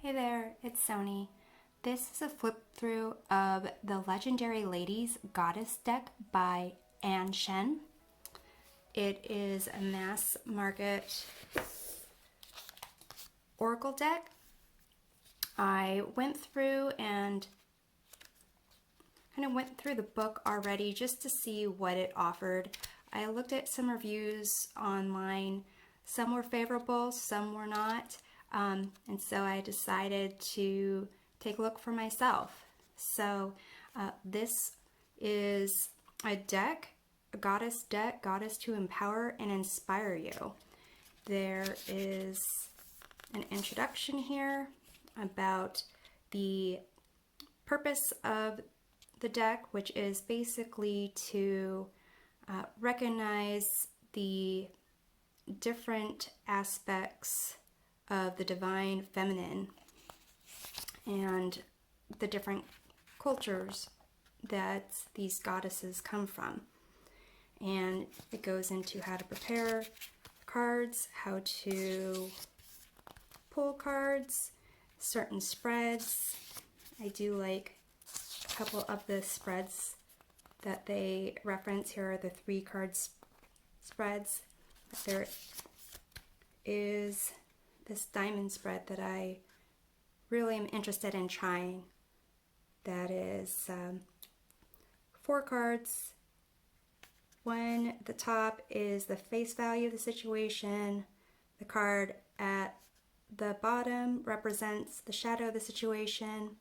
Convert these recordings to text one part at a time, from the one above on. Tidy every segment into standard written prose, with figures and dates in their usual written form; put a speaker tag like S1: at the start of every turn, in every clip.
S1: Hey there, it's Sony. This is a flip through of the Legendary Ladies Goddess deck by Ann Shen. It is a mass market oracle deck. I went through and kind of went through the book already just to see what it offered. I looked at some reviews online. Some were favorable, some were not. And so I decided to take a look for myself. So this is a deck, a goddess deck, goddess to empower and inspire you. There is an introduction here about the purpose of the deck, which is basically to recognize the different aspects of the divine feminine and the different cultures that these goddesses come from. And it goes into how to prepare cards, how to pull cards, certain spreads. I do like a couple of the spreads that they reference. Here are the 3 cards spreads. But there is this diamond spread that I really am interested in trying. That is 4 cards. One at the top is the face value of the situation. The card at the bottom represents the shadow of the situation.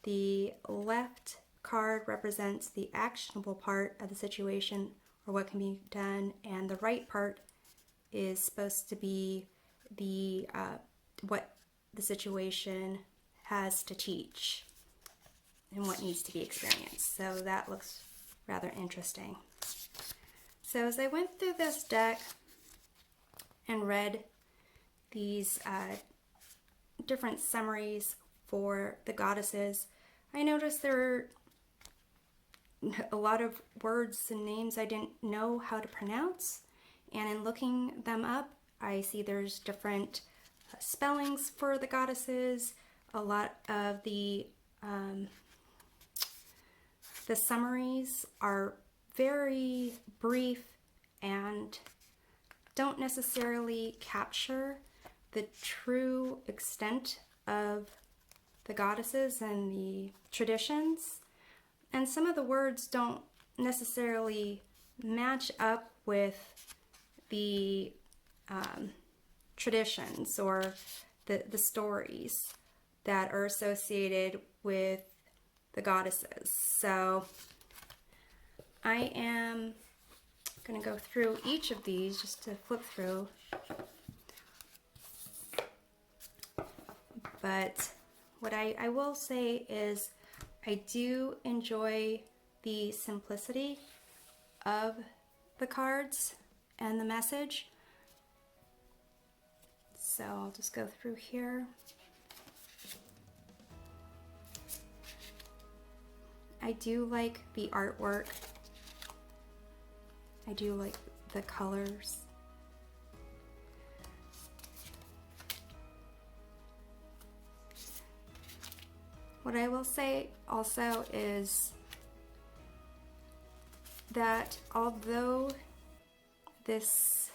S1: The left card represents the actionable part of the situation, or what can be done, and the right part is supposed to be the what the situation has to teach and what needs to be experienced. So that looks rather interesting. So as I went through this deck and read these different summaries for the goddesses, I noticed there were a lot of words and names I didn't know how to pronounce, and in looking them up, I see there's different spellings for the goddesses. A lot of the summaries are very brief and don't necessarily capture the true extent of the goddesses and the traditions. And some of the words don't necessarily match up with the traditions or the stories that are associated with the goddesses. So I am going to go through each of these just to flip through. But what I will say is I do enjoy the simplicity of the cards and the message. So I'll just go through here. I do like the artwork. I do like the colors. What I will say also is that although this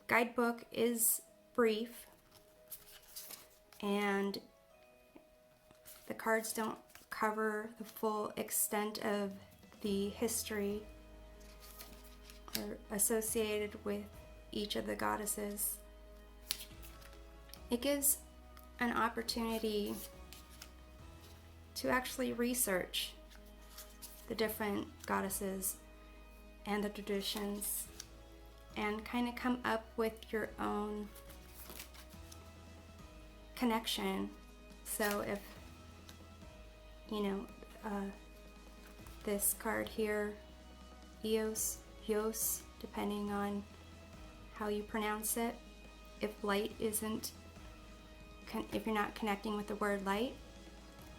S1: guidebook is brief and the cards don't cover the full extent of the history or associated with each of the goddesses, it gives an opportunity to actually research the different goddesses and the traditions and kind of come up with your own connection. So if, you know, this card here, Eos, Yos, depending on how you pronounce it, if light isn't, if you're not connecting with the word light,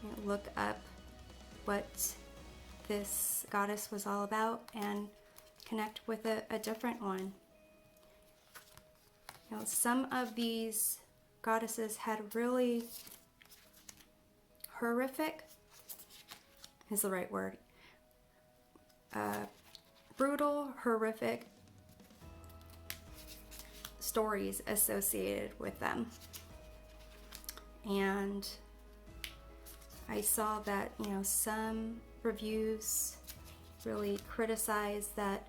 S1: you know, look up what this goddess was all about and connect with a different one. You know, some of these goddesses had really horrific, is the right word, brutal, horrific stories associated with them. And I saw that, you know, some reviews really criticize that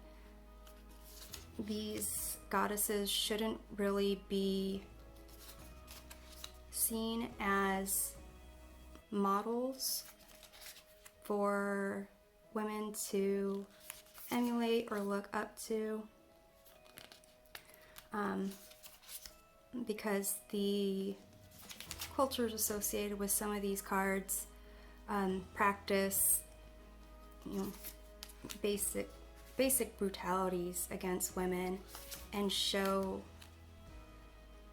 S1: these goddesses shouldn't really be seen as models for women to emulate or look up to, because the cultures associated with some of these cards practice, you know, basic brutalities against women, and show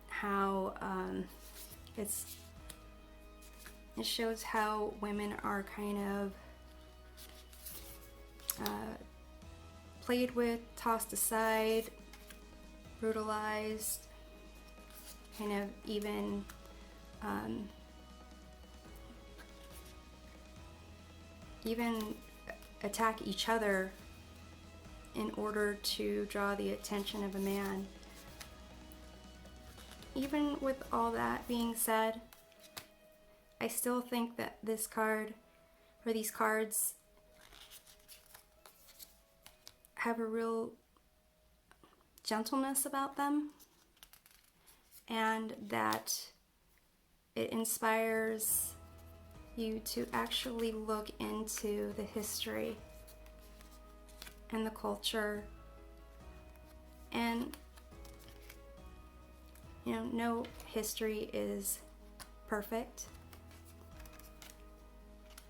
S1: how it shows how women are kind of played with, tossed aside, brutalized, kind of even attack each other in order to draw the attention of a man. Even with all that being said, I still think that this card, or these cards, have a real gentleness about them, and that it inspires you to actually look into the history and the culture. And, you know, no history is perfect,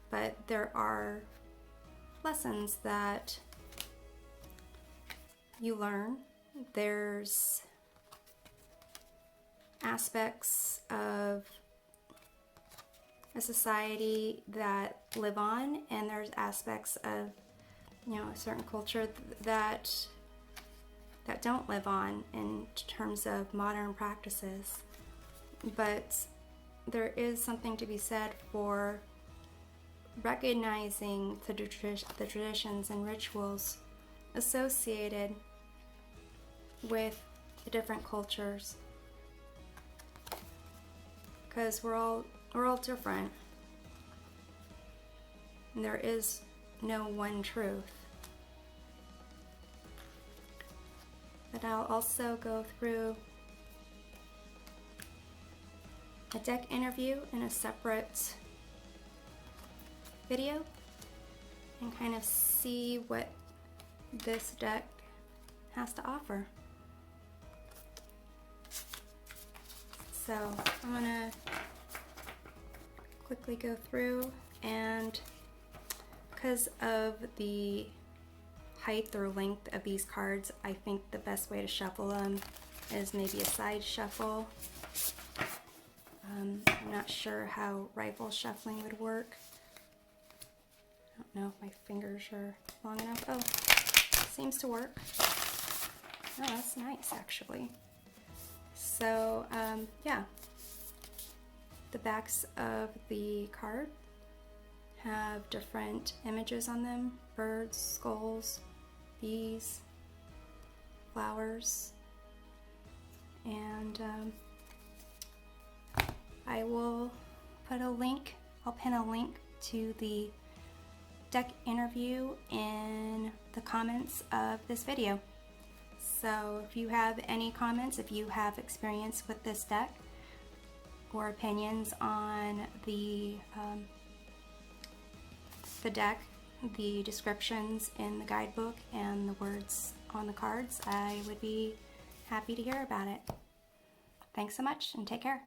S1: but there are lessons that you learn. There's aspects of a society that live on, and there's aspects of, you know, a certain culture that don't live on in terms of modern practices. But there is something to be said for recognizing the traditions and rituals associated with the different cultures, because we're all different, and there is no one truth. But I'll also go through a deck interview in a separate video and kind of see what this deck has to offer. So I'm gonna quickly go through, and because of the height or length of these cards, I think the best way to shuffle them is maybe a side shuffle. I'm not sure how rifle shuffling would work. I don't know if my fingers are long enough. Oh, seems to work. Oh, that's nice, actually. So, yeah. The backs of the card have different images on them: birds, skulls, bees, flowers, and I will put a link, I'll pin a link to the deck interview in the comments of this video. So if you have any comments, if you have experience with this deck or opinions on the deck, the descriptions in the guidebook, and the words on the cards, I would be happy to hear about it. Thanks so much, and take care.